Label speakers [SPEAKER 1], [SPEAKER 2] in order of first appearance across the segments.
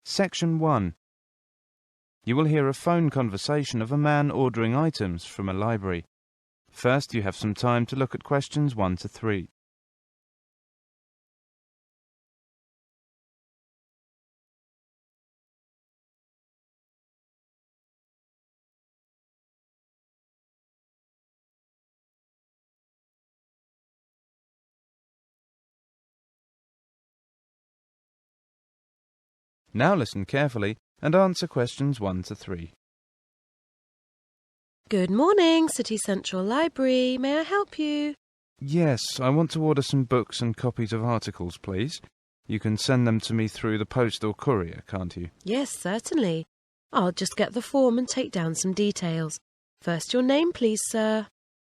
[SPEAKER 1] Section 1. You will hear a phone conversation of a man ordering items from a library. First, you have some time to look at questions 1 to 3. Now listen carefully and answer questions 1 to 3.
[SPEAKER 2] Good morning, City Central Library. May I help you?
[SPEAKER 1] Yes, I want to order some books and copies of articles, please. You can send them to me through the post or courier, can't you?
[SPEAKER 2] Yes, certainly. I'll just get the form and take down some details. First, your name, please, sir.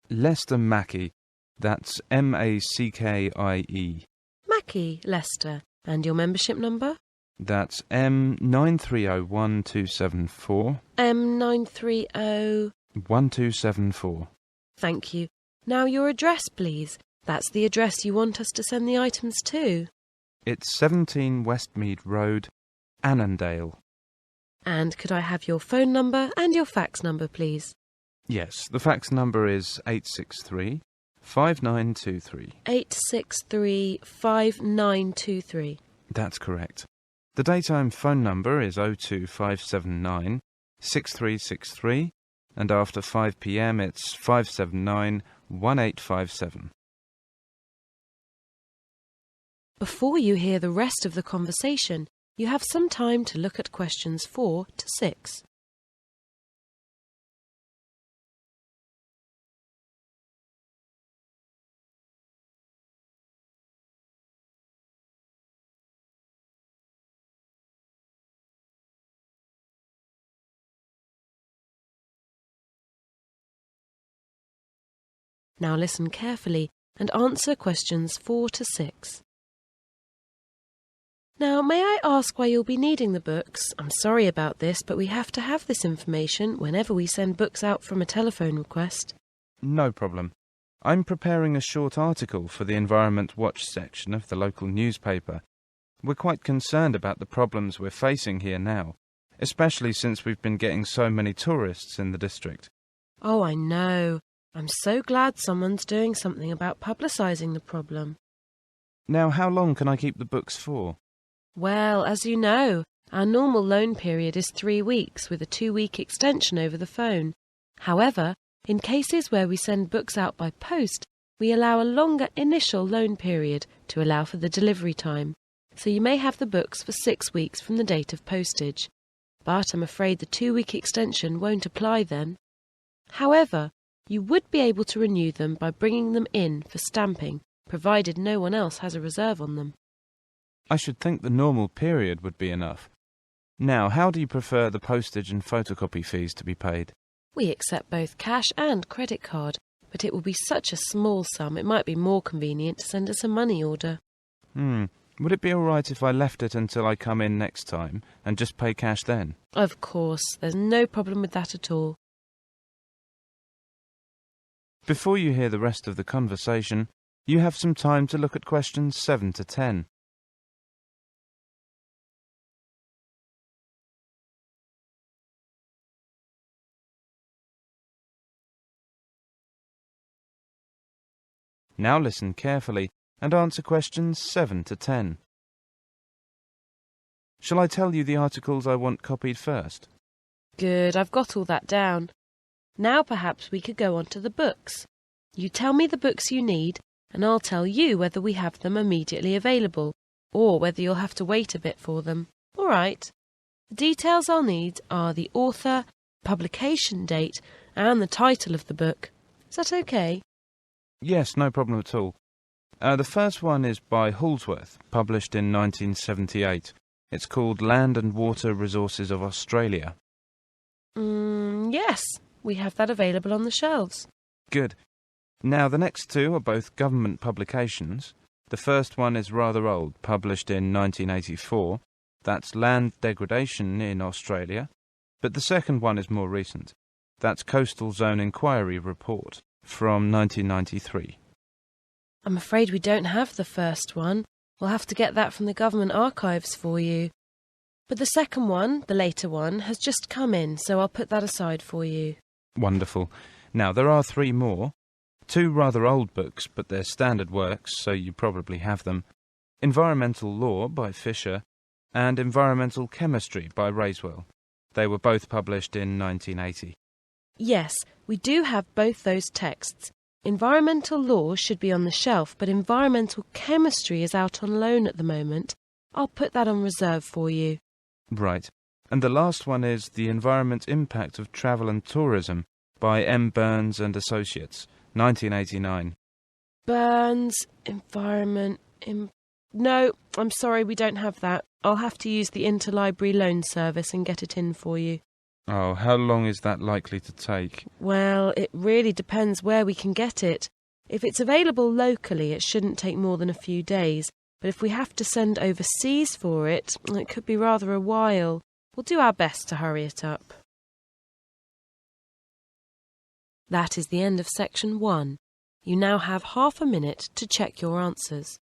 [SPEAKER 1] Lester Mackey. That's M-A-C-K-I-E.
[SPEAKER 2] Mackey, Lester. And your membership number?
[SPEAKER 1] That's M9301274.
[SPEAKER 2] M930...
[SPEAKER 1] 1274.
[SPEAKER 2] Thank you. Now your address, please. That's the address you want us to send the items to.
[SPEAKER 1] It's 17 Westmead Road, Annandale.
[SPEAKER 2] And could I have your phone number and your fax number, please?
[SPEAKER 1] Yes, the fax number is 863 5923.
[SPEAKER 2] 863 5923.
[SPEAKER 1] That's correct. The daytime phone number is 02579 6363, and after 5 p.m. it's 579 1857.
[SPEAKER 2] Before you hear the rest of the conversation, you have some time to look at questions 4 to 6. Now listen carefully and answer questions 4 to 6. Now, may I ask why you'll be needing the books? I'm sorry about this, but we have to have this information whenever we send books out from a telephone request.
[SPEAKER 1] No problem. I'm preparing a short article for the Environment Watch section of the local newspaper. We're quite concerned about the problems we're facing here now, especially since we've been getting so many tourists in the district.
[SPEAKER 2] Oh, I know. I'm so glad someone's doing something about publicising the problem.
[SPEAKER 1] Now, how long can I keep the books for?
[SPEAKER 2] Well, as you know, our normal loan period is 3 weeks with a 2-week extension over the phone. However, in cases where we send books out by post, we allow a longer initial loan period to allow for the delivery time. So you may have the books for 6 weeks from the date of postage. But I'm afraid the 2-week extension won't apply then. However, you would be able to renew them by bringing them in for stamping, provided no one else has a reserve on them.
[SPEAKER 1] I should think the normal period would be enough. Now, how do you prefer the postage and photocopy fees to be paid?
[SPEAKER 2] We accept both cash and credit card, but it will be such a small sum it might be more convenient to send us a money order.
[SPEAKER 1] Would it be all right if I left it until I come in next time and just pay cash then?
[SPEAKER 2] Of course, there's no problem with that at all.
[SPEAKER 1] Before you hear the rest of the conversation, you have some time to look at questions 7 to 10. Now listen carefully and answer questions 7 to 10. Shall I tell you the articles I want copied first?
[SPEAKER 2] Good, I've got all that down. Now perhaps we could go on to the books. You tell me the books you need, and I'll tell you whether we have them immediately available, or whether you'll have to wait a bit for them. All right. The details I'll need are the author, publication date, and the title of the book. Is that okay?
[SPEAKER 1] Yes, no problem at all. The first one is by Halsworth, published in 1978. It's called Land and Water Resources of Australia.
[SPEAKER 2] Yes, we have that available on the shelves.
[SPEAKER 1] Good. Now, the next two are both government publications. The first one is rather old, published in 1984. That's Land Degradation in Australia. But the second one is more recent. That's Coastal Zone Inquiry Report from 1993.
[SPEAKER 2] I'm afraid we don't have the first one. We'll have to get that from the government archives for you. But the second one, the later one, has just come in, so I'll put that aside for you.
[SPEAKER 1] Wonderful. Now, there are 3 more. 2 rather old books, but they're standard works, so you probably have them. Environmental Law by Fisher and Environmental Chemistry by Raiswell. They were both published in 1980.
[SPEAKER 2] Yes, we do have both those texts. Environmental Law should be on the shelf, but Environmental Chemistry is out on loan at the moment. I'll put that on reserve for you.
[SPEAKER 1] Right. And the last one is The Environment Impact of Travel and Tourism by M. Burns and Associates, 1989.
[SPEAKER 2] Burns, Environment... No, I'm sorry, we don't have that. I'll have to use the interlibrary loan service and get it in for you.
[SPEAKER 1] Oh, how long is that likely to take?
[SPEAKER 2] Well, it really depends where we can get it. If it's available locally, it shouldn't take more than a few days. But if we have to send overseas for it, it could be rather a while. We'll do our best to hurry it up. That is the end of section 1. You now have half a minute to check your answers.